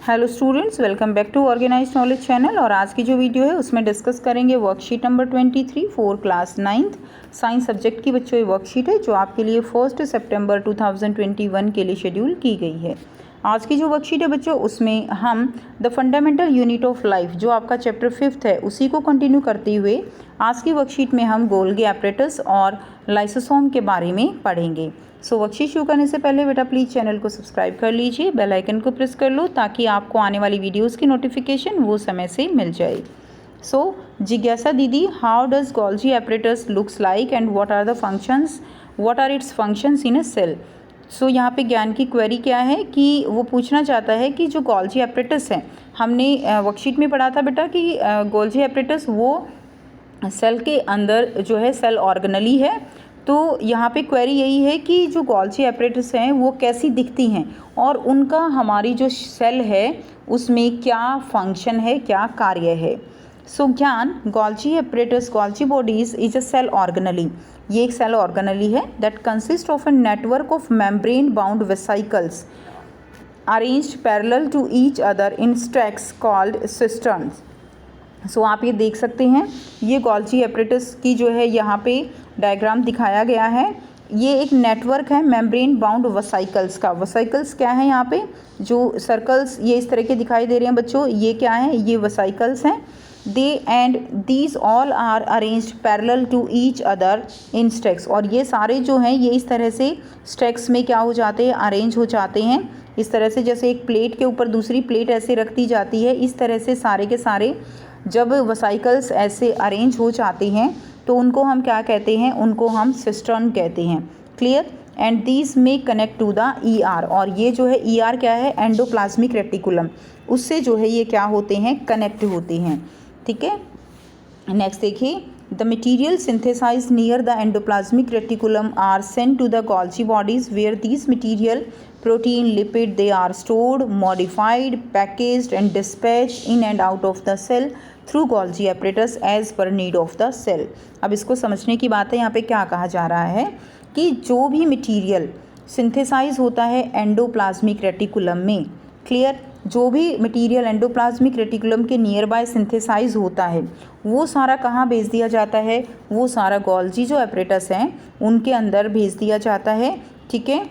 Hello students, welcome back to organised knowledge channel. और आज की जो वीडियो है उसमें डिस्कस करेंगे worksheet number 23 for class 9th science subject की बच्चों ये वर्कशीट है जो आपके लिए 1 सितंबर 2021 के लिए शेड्यूल की गई है। आज की जो वर्कशीट है बच्चों उसमें हम the fundamental unit of life जो आपका चैप्टर 5 है उसी को कंटिन्यू करते हुए आज की वर्कशीट में हम गोल्गी एपरेटस और लाइसोसोम के बारे में पढ़ेंगे। सो वर्कशीट शुरू करने से पहले बेटा प्लीज़ चैनल को सब्सक्राइब कर लीजिए, बेल आइकन को प्रेस कर लो ताकि आपको आने वाली वीडियोस की नोटिफिकेशन वो समय से मिल जाए। सो जिज्ञासा दीदी, how does Golgi apparatus looks like and what are it's functions in a cell. सो यहाँ पे ज्ञान की क्वेरी क्या है कि वो पूछना चाहता है कि जो गोल्गी एपरेटस है, हमने वर्कशीट में पढ़ा था बेटा कि गोल्गी एपरेटस वो सेल के अंदर जो है सेल ऑर्गेनली है। तो यहाँ पे क्वेरी यही है कि जो गोल्गी एपरेटस हैं वो कैसी दिखती हैं और उनका हमारी जो सेल है उसमें क्या फंक्शन है, क्या कार्य है। सो ज्ञान, Golgi apparatus, Golgi bodies is a cell organelle. ये एक सेल ऑर्गेनली है that consist of a network of membrane bound vesicles arranged parallel to each other in stacks called cisterns. So आप ये देख सकते हैं, ये गोल्गी एपरेटस की जो है यहाँ पे डायग्राम दिखाया गया है। ये एक नेटवर्क है मेम्ब्रेन बाउंड वेसिकल्स का। वेसिकल्स क्या है, यहाँ पे जो सर्कल्स ये इस तरह के दिखाई दे रहे हैं बच्चों, ये क्या है, ये वेसिकल्स हैं। They and these all are arranged parallel to each other in stacks. और ये सारे जो हैं ये इस तरह से स्टैक्स में क्या हो जाते हैं, अरेंज हो जाते हैं। इस तरह से जैसे एक प्लेट के ऊपर दूसरी प्लेट ऐसे रख दी जाती है, इस तरह से सारे के सारे जब वेसिकल्स ऐसे अरेंज हो जाते हैं तो उनको हम क्या कहते हैं, उनको हम सिस्टर्न कहते हैं। क्लियर। एंड दीज में कनेक्ट टू द ईआर। और ये जो है ईआर क्या है, एंडोप्लाज्मिक रेटिकुलम, उससे जो है ये क्या होते हैं, कनेक्ट होते हैं। ठीक है। नेक्स्ट देखिए, the material synthesise near the endoplasmic reticulum are sent to the Golgi bodies where these material protein, lipid, they are stored, modified, packaged and dispatched in and out of the cell through Golgi apparatus as per need of the cell। अब इसको समझने की बात है, यहाँ पे क्या कहा जा रहा है कि जो भी मटीरियल सिंथेसाइज होता है एंडोप्लाज्मिक रेटिकुलम में, क्लियर, जो भी मटेरियल एंडोप्लाज्मिक रेटिकुलम के नियर बाय सिंथेसाइज होता है वो सारा कहाँ भेज दिया जाता है, वो सारा गोल्गी जो एपरेटस हैं उनके अंदर भेज दिया जाता है। ठीक है।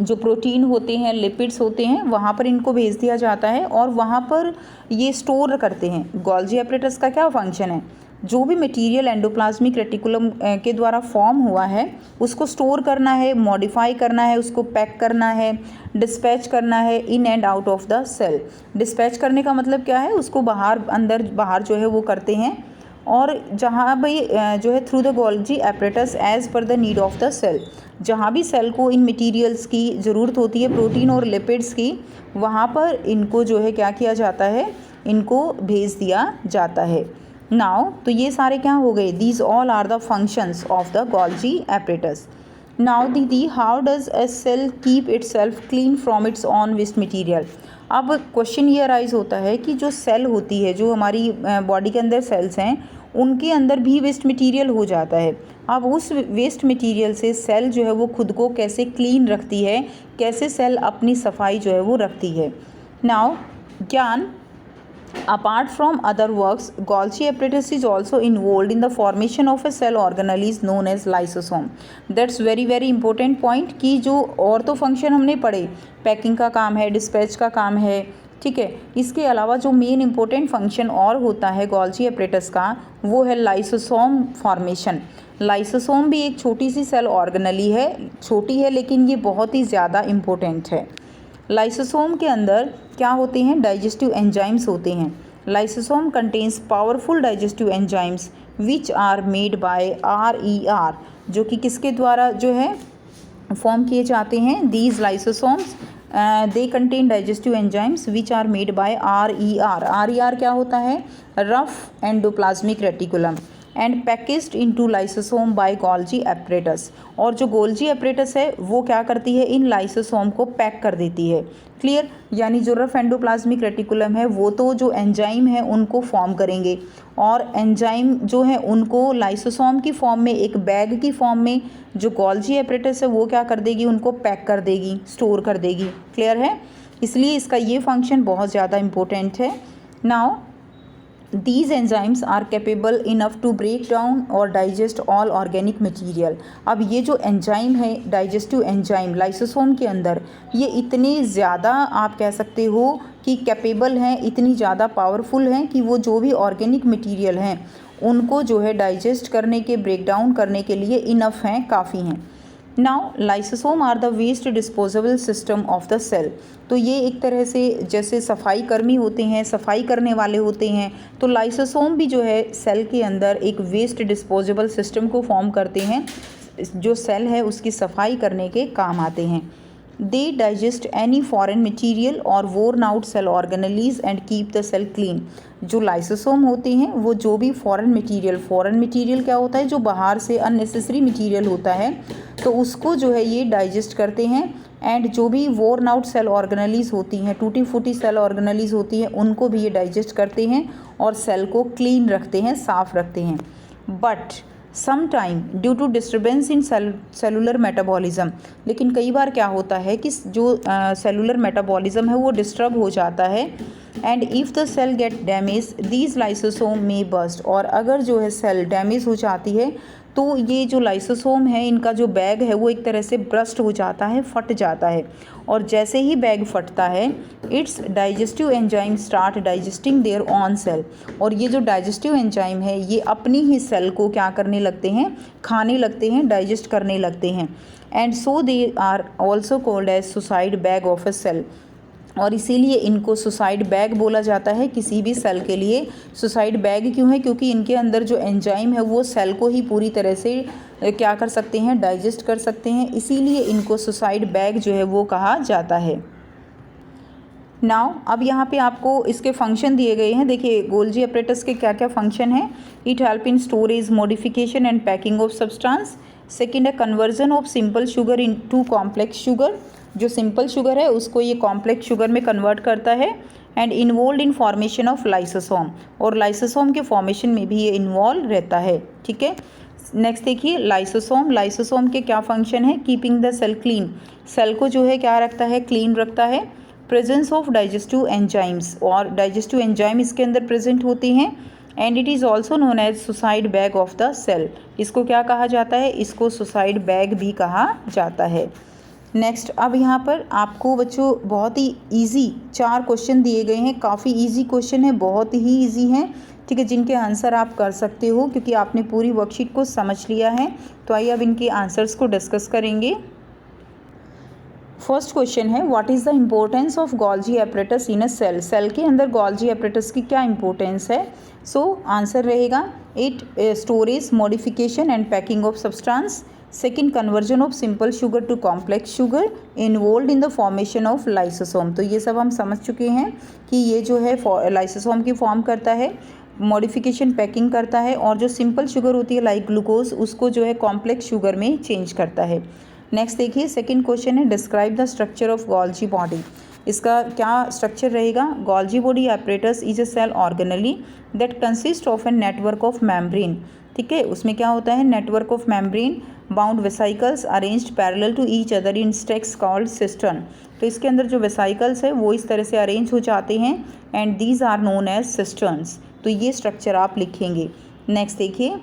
जो प्रोटीन होते हैं, लिपिड्स होते हैं, वहाँ पर इनको भेज दिया जाता है और वहाँ पर ये स्टोर करते हैं। गोल्गी एपरेटस का क्या फंक्शन है, जो भी मटेरियल एंडोप्लाज्मिक रेटिकुलम के द्वारा फॉर्म हुआ है उसको स्टोर करना है, मॉडिफाई करना है, उसको पैक करना है, डिस्पैच करना है in and out of the cell. Dispatch करने का मतलब क्या है, उसको बाहर अंदर बाहर जो है वो करते हैं। और जहाँ भी जो है through the Golgi apparatus as per the need of the cell, जहाँ भी सेल को इन मटेरियल्स की ज़रूरत होती है, प्रोटीन और लिपिड्स की, वहाँ पर इनको जो है क्या किया जाता है, इनको भेज दिया जाता है। नाउ तो ये सारे क्या हो गए, these all are the functions of the Golgi apparatus. Now दीदी, how does a cell keep itself clean from its own waste material. अब क्वेश्चन ये अराइज होता है कि जो सेल होती है, जो हमारी बॉडी के अंदर सेल्स हैं, उनके अंदर भी वेस्ट मटेरियल हो जाता है। अब उस वेस्ट मटेरियल से सेल जो है वो खुद को कैसे क्लीन रखती है, कैसे सेल अपनी सफाई जो है वो रखती है। नाउ ज्ञान, apart from other works, Golgi apparatus is also involved in the formation of a cell organelle is known as lysosome। That's very important point कि जो और तो फंक्शन हमने पढ़े, पैकिंग का काम है, डिस्पैच का काम है, ठीक है, इसके अलावा जो मेन इंपॉर्टेंट फंक्शन और होता है गोल्गी एपरेटस का वो है लाइसोसोम फॉर्मेशन। लाइसोसोम भी एक छोटी सी सेल ऑर्गेनली है, छोटी है लेकिन ये बहुत ही ज़्यादा इम्पोर्टेंट है। लाइसोसोम के अंदर क्या होते हैं, डाइजेस्टिव एंजाइम्स होते हैं। Lysosome contains powerful digestive enzymes which are made by RER, जो कि किसके द्वारा जो है फॉर्म किए जाते हैं, these lysosomes they contain digestive enzymes which are made by RER। RER क्या होता है, rough endoplasmic reticulum, and packaged into lysosome by Golgi apparatus. और जो गोल्गी एपरेटस है वो क्या करती है, इन लाइसोसोम को पैक कर देती है। क्लियर। यानी जो रफ एंडोप्लाज्मिक रेटिकुलम है वो तो जो एंजाइम है उनको फॉर्म करेंगे और एंजाइम जो है उनको लाइसोसोम की फॉर्म में, एक बैग की फॉर्म में जो गोल्गी एपरेटस है वो क्या कर देगी, उनको पैक कर देगी, स्टोर कर देगी। क्लियर है। इसलिए इसका ये फंक्शन बहुत ज़्यादा इम्पोर्टेंट है। Now These enzymes are capable enough to break down or digest all organic material। अब ये जो एंजाइम है, डाइजेस्टिव एंजाइम लाइसोसोम के अंदर, ये इतने ज़्यादा आप कह सकते हो कि कैपेबल हैं, इतनी ज़्यादा पावरफुल हैं कि वो जो भी ऑर्गेनिक मटेरियल हैं उनको जो है डाइजेस्ट करने के, ब्रेक डाउन करने के लिए इनफ हैं, काफ़ी हैं। Now lysosome are the waste disposable system of the cell. तो ये एक तरह से जैसे सफाई कर्मी होते हैं, सफाई करने वाले होते हैं, तो लाइसोसोम भी जो है सेल के अंदर एक वेस्ट डिस्पोजेबल सिस्टम को फॉर्म करते हैं, जो सेल है उसकी सफाई करने के काम आते हैं। They digest any foreign material और worn out cell organelles and keep the cell clean. जो लाइसोसोम होते हैं वो जो भी फॉरेन मटीरियल क्या होता है, जो बाहर से अननेसेसरी मटीरियल होता है तो उसको जो है ये डाइजेस्ट करते हैं। एंड जो भी वोर्न आउट सेल ऑर्गेनेलीज होती हैं, टूटी फूटी सेल ऑर्गेनेलीज होती हैं, उनको भी ये डाइजेस्ट करते हैं और सेल को क्लीन रखते हैं, साफ़ रखते हैं। But sometime due to disturbance in cellular metabolism, लेकिन कई बार क्या होता है कि जो सेलुलर मेटाबॉलिज्म है वो डिस्टर्ब हो जाता है। And if the cell get damage these lysosome में बस्ट, और अगर जो है सेल डैमेज हो जाती है तो ये जो लाइसोसोम है इनका जो बैग है वो एक तरह से ब्रस्ट हो जाता है, फट जाता है। और जैसे ही बैग फटता है it's digestive enzyme start digesting their own cell, और ये जो डाइजेस्टिव एंजाइम है ये अपनी ही सेल को क्या करने लगते हैं, खाने लगते हैं, डाइजेस्ट करने लगते हैं। And so they are also called as suicide bag of a cell, और इसीलिए इनको सुसाइड बैग बोला जाता है किसी भी सेल के लिए। सुसाइड बैग क्यों है, क्योंकि इनके अंदर जो एंजाइम है वो सेल को ही पूरी तरह से क्या कर सकते हैं, डाइजेस्ट कर सकते हैं, इसीलिए इनको सुसाइड बैग जो है वो कहा जाता है। नाउ अब यहाँ पे आपको इसके फंक्शन दिए गए हैं। देखिए गोल्जी अपरेटस के क्या क्या फंक्शन है। It help in storage, modification and packing of substance. Second है conversion of simple sugar into complex sugar, जो सिंपल शुगर है उसको ये कॉम्प्लेक्स शुगर में कन्वर्ट करता है। And involve in formation of lysosome, और लाइसोसोम के फॉर्मेशन में भी ये इन्वॉल्व रहता है। ठीक है, नेक्स्ट देखिए लाइसोसोम के क्या फंक्शन है। Keeping the cell clean, cell को जो है क्या रखता है, क्लीन रखता है। प्रेजेंस ऑफ डाइजेस्टिव एंजाइम्स, और डाइजेस्टिव एंजाइम इसके अंदर प्रेजेंट होते हैं। And it is also known as suicide bag of the cell, इसको क्या कहा जाता है, इसको सुसाइड बैग भी कहा जाता है। नेक्स्ट अब यहाँ पर आपको बच्चों बहुत ही इजी 4 क्वेश्चन दिए गए हैं, काफ़ी इजी क्वेश्चन है, बहुत ही इजी हैं, ठीक है, जिनके आंसर आप कर सकते हो क्योंकि आपने पूरी वर्कशीट को समझ लिया है। तो आइए अब इनके आंसर्स को डिस्कस करेंगे। फर्स्ट क्वेश्चन है what is the importance of Golgi apparatus in a cell, cell के अंदर गोल्जी एपरेटस की क्या इंपॉर्टेंस है। सो आंसर रहेगा it storage, modification and packing of substance. Second conversion of simple sugar to complex sugar involve in the formation of lysosome. तो ये सब हम समझ चुके हैं कि ये जो है लाइसोसोम की फॉर्म करता है, मॉडिफिकेशन पैकिंग करता है, और जो सिंपल शुगर होती है लाइक ग्लूकोज उसको जो है कॉम्प्लेक्स शुगर में चेंज करता है। नेक्स्ट देखिए सेकंड क्वेश्चन है describe the structure of Golgi body, इसका क्या स्ट्रक्चर रहेगा। Golgi body apparatus is a cell organelle that consist of a network of membrane. ठीक है, उसमें क्या होता है, network of membrane bound vesicles arranged parallel to each other in stacks called cistern. तो इसके अंदर जो वेसाइकल्स है वो इस तरह से अरेंज हो जाते हैं and these are known as cisterns. तो ये स्ट्रक्चर आप लिखेंगे। नेक्स्ट देखिए,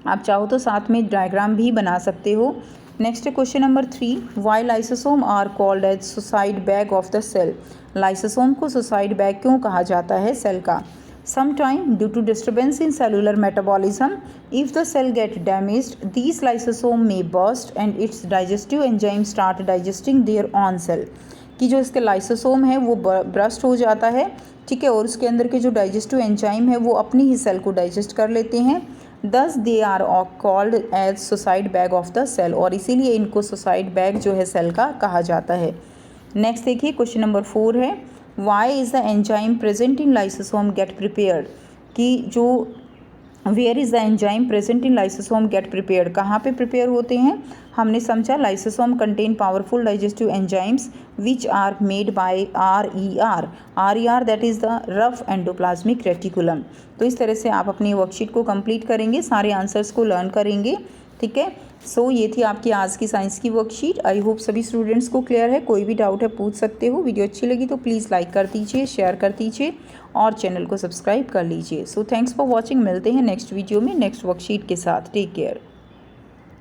आप चाहो तो साथ में डायग्राम भी बना सकते हो। Next question number 3 why lysosome are called as suicide bag of the cell. Lysosome को सुसाइड बैग क्यों कहा जाता है सेल का। Sometime due to disturbance in cellular metabolism, if the cell get damaged, these lysosome may burst and its digestive enzyme start digesting their own cell। कि जो इसके lysosome है वो ब्रस्ट हो जाता है, ठीक है, और उसके अंदर के जो डाइजेस्टिव एंजाइम है वो अपनी ही सेल को डाइजेस्ट कर लेते हैं। Thus they are called as suicide bag of the cell, और इसीलिए इनको सुसाइड बैग जो है सेल का कहा जाता है। नेक्स्ट देखिए क्वेश्चन नंबर 4 है why is the enzyme present in lysosome get prepared. कि जो where is the enzyme present in lysosome get prepared, कहाँ पे प्रिपेयर होते हैं। हमने समझा lysosome contain powerful digestive enzymes which are made by RER that is the rough endoplasmic reticulum. तो इस तरह से आप अपनी वर्कशीट को कंप्लीट करेंगे, सारे आंसर्स को लर्न करेंगे। ठीक है। सो ये थी आपकी आज की साइंस की वर्कशीट। आई होप सभी स्टूडेंट्स को क्लियर है। कोई भी डाउट है पूछ सकते हो। वीडियो अच्छी लगी तो प्लीज़ लाइक कर दीजिए, शेयर कर दीजिए और चैनल को सब्सक्राइब कर लीजिए। So thanks for watching. मिलते हैं नेक्स्ट वीडियो में नेक्स्ट वर्कशीट के साथ। Take care.